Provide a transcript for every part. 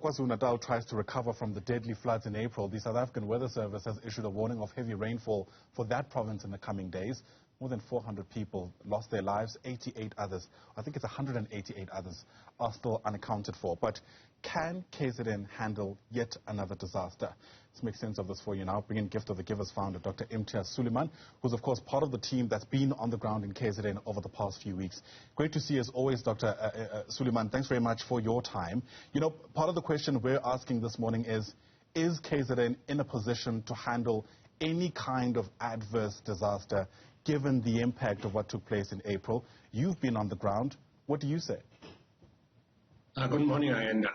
KwaZulu-Natal tries to recover from the deadly floods in April, the South African Weather Service has issued a warning of heavy rainfall for that province in the coming days. More than 400 people lost their lives, 88 others, I think it's 188 others, are still unaccounted for. But can KZN handle yet another disaster? Let's make sense of this for you now. Bring in Gift of the Givers founder, Dr Imtiaz Sooliman, who's of course part of the team that's been on the ground in KZN over the past few weeks. Great to see you as always, Dr. Sooliman. Thanks very much for your time. You know, part of the question we're asking this morning is KZN in a position to handle any kind of adverse disaster given the impact of what took place in April? You've been on the ground. What do you say? Good morning, and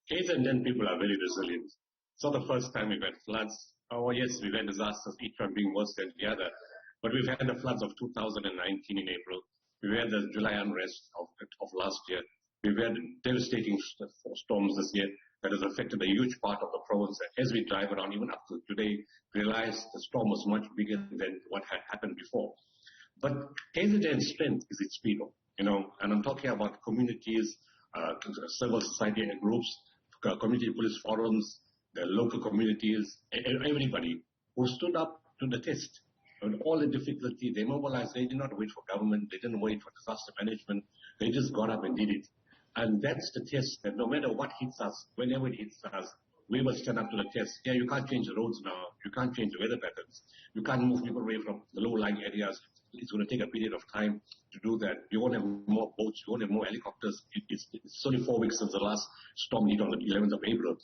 KZN people are very resilient. It's not the first time we've had floods. Oh, yes, we've had disasters, each one being worse than the other. But we've had the floods of 2019 in April. We've had the July unrest of last year. We've had devastating storms this year that has affected a huge part of the province. As we drive around, even up to today, realize the storm was much bigger than what had happened before. But KZN's strength is its people, you know, and I'm talking about communities, civil society groups, community police forums, the local communities, everybody who stood up to the test. And all the difficulty, they mobilized. They did not wait for government. They didn't wait for disaster management. They just got up and did it. And that's the test, that no matter what hits us, whenever it hits us, we will stand up to the test. Yeah, you can't change the roads now. You can't change the weather patterns. You can't move people away from the low-lying areas. It's going to take a period of time to do that. You won't have more boats. You won't have more helicopters. It's only 4 weeks since the last storm hit on the 11th of April.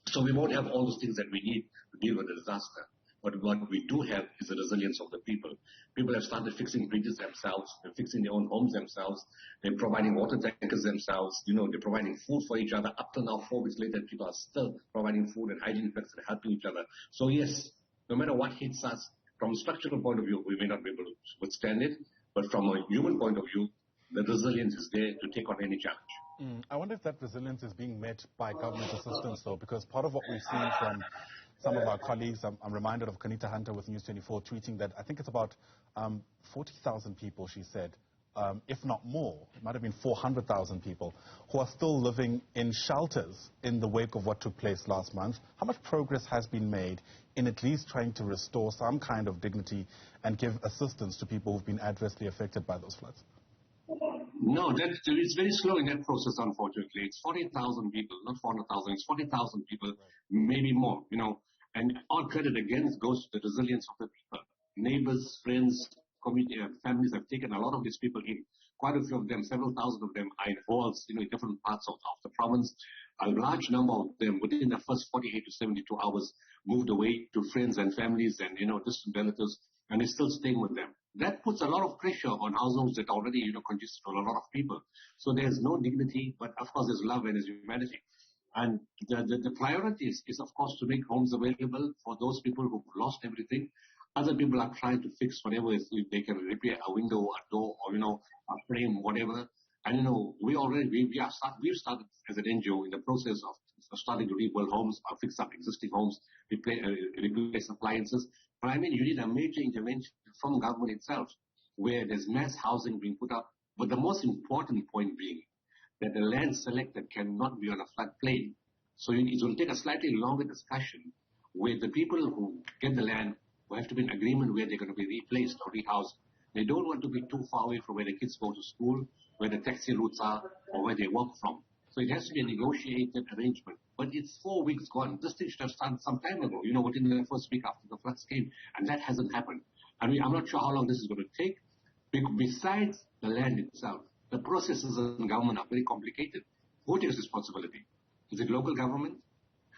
So we won't have all those things that we need to deal with the disaster. But what we do have is the resilience of the people. People have started fixing bridges themselves. They're fixing their own homes themselves. They're providing water tankers themselves. You know, they're providing food for each other. Up to now, 4 weeks later, people are still providing food and hygiene products and helping each other. So yes, no matter what hits us, from a structural point of view, we may not be able to withstand it. But from a human point of view, the resilience is there to take on any challenge. I wonder if that resilience is being met by government assistance, though, because part of what we've seen from some of our colleagues, I'm reminded of Kanita Hunter with News 24 tweeting that I think it's about 40,000 people, she said, if not more, it might have been 400,000 people, who are still living in shelters in the wake of what took place last month. How much progress has been made in at least trying to restore some kind of dignity and give assistance to people who've been adversely affected by those floods? No, it's very slow in that process, unfortunately. It's 40,000 people, not 400,000. It's 40,000 people, maybe more, you know. And all credit again goes to the resilience of the people. Neighbors, friends, community, families have taken a lot of these people in. Quite a few of them, several thousand of them are in halls, you know, in different parts of the province. A large number of them, within the first 48 to 72 hours, moved away to friends and families and, you know, distant relatives, and they're still staying with them. That puts a lot of pressure on households that already, you know, consist of a lot of people. So there's no dignity, but of course there's love and there's humanity. And the priority is, of course, to make homes available for those people who've lost everything. Other people are trying to fix whatever if they can repair a window, a door, or, you know, a frame, whatever. And, you know, we've started as an NGO in the process of starting to rebuild homes, fix up existing homes, replace appliances. But I mean, you need a major intervention from government itself, where there's mass housing being put up. But the most important point being that the land selected cannot be on a floodplain. So it will take a slightly longer discussion where the people who get the land will have to be in agreement where they're going to be replaced or rehoused. They don't want to be too far away from where the kids go to school, where the taxi routes are, or where they work from. So it has to be a negotiated arrangement. But it's 4 weeks gone. This thing should have started some time ago, you know, within the first week after the floods came. And that hasn't happened. I mean, I'm not sure how long this is going to take. Besides the land itself, the processes in government are very complicated. Who takes responsibility? Is it local government?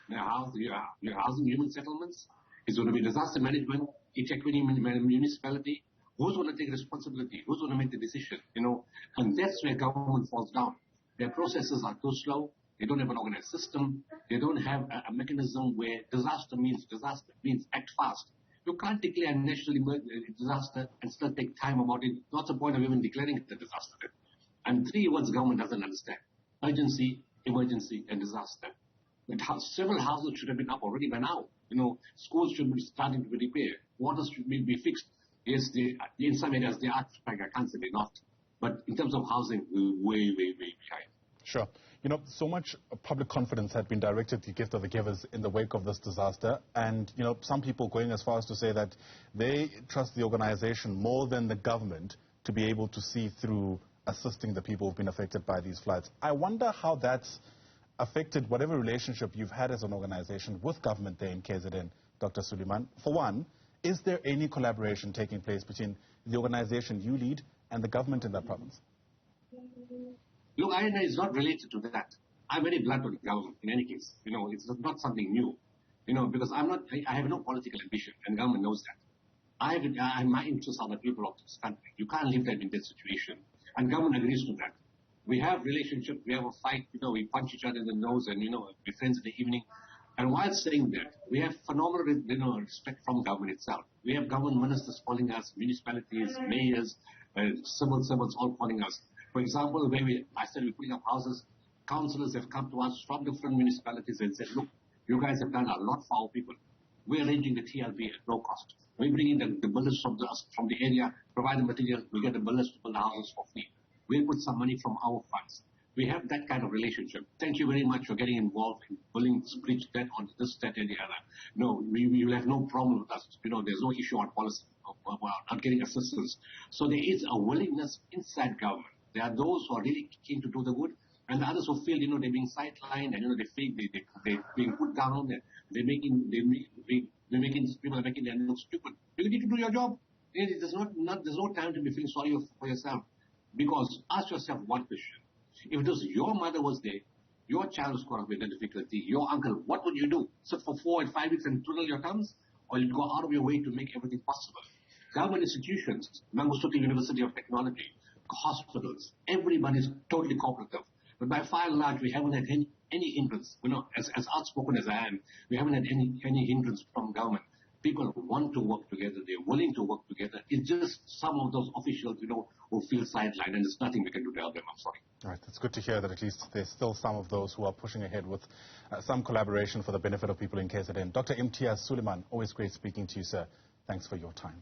The housing human settlements? Is it going to be disaster management? Each equity municipality? Who's going to take responsibility? Who's going to make the decision? You know, and that's where government falls down. Their processes are too slow. They don't have an organized system. They don't have a mechanism where disaster means act fast. You can't declare a national disaster and still take time about it. What's the point of even declaring it a disaster? And 3 words government doesn't understand: urgency, emergency, and disaster. But several houses should have been up already by now. You know, schools should be starting to be repaired. Water should be fixed. Yes, in some areas they are, I can't say they're not. But in terms of housing, we're way behind. Sure. You know, so much public confidence had been directed to the gift of the givers in the wake of this disaster. And, you know, some people going as far as to say that they trust the organization more than the government to be able to see through assisting the people who've been affected by these floods. I wonder how that's affected whatever relationship you've had as an organization with government there in KZN, Dr. Sooliman. For one, is there any collaboration taking place between the organization you lead and the government in that province? Look, INA is not related to that. I'm very blunt with the government in any case. You know, it's not something new. You know, because I have no political ambition, and government knows that. My interests are the people of this country. You can't leave them in that situation. And government agrees to that. We have relationships, we have a fight, you know, we punch each other in the nose and, you know, we're friends in the evening. And while saying that, we have phenomenal, you know, respect from government itself. We have government ministers calling us, municipalities, mayors, civil servants all calling us. For example, where I said we're putting up houses, councillors have come to us from different municipalities and said, look, you guys have done a lot for our people. We're arranging the TLB at no cost. We're bringing the builders from the area, provide the material, we get the builders to build the houses for free. We'll put some money from our funds. We have that kind of relationship. Thank you very much for getting involved in willing to bridge that on this, that, and the other. No, we will have no problem with us. You know, there's no issue on policy about not getting assistance. So there is a willingness inside government. There are those who are really keen to do the good, and the others who feel, you know, they're being sidelined, and, you know, they're being put down, they're making people are making them look stupid. You need to do your job. There's no time to be feeling sorry for yourself. Because ask yourself one question. If it was your mother was there, your child was caught up with a difficulty, your uncle, what would you do? Sit for 4 and 5 weeks and twiddle your thumbs? Or you'd go out of your way to make everything possible? Government institutions, Mangosuthu University of Technology, hospitals, everybody's totally cooperative. But by far and large, we haven't had any hindrance. You know, as outspoken as I am, we haven't had any hindrance from government. People want to work together. They're willing to work together. It's just some of those officials, you know, who feel sidelined, and there's nothing we can do to help them. I'm sorry. All right. It's good to hear that at least there's still some of those who are pushing ahead with some collaboration for the benefit of people in KZN. Dr. Imtiaz Sooliman, always great speaking to you, sir. Thanks for your time.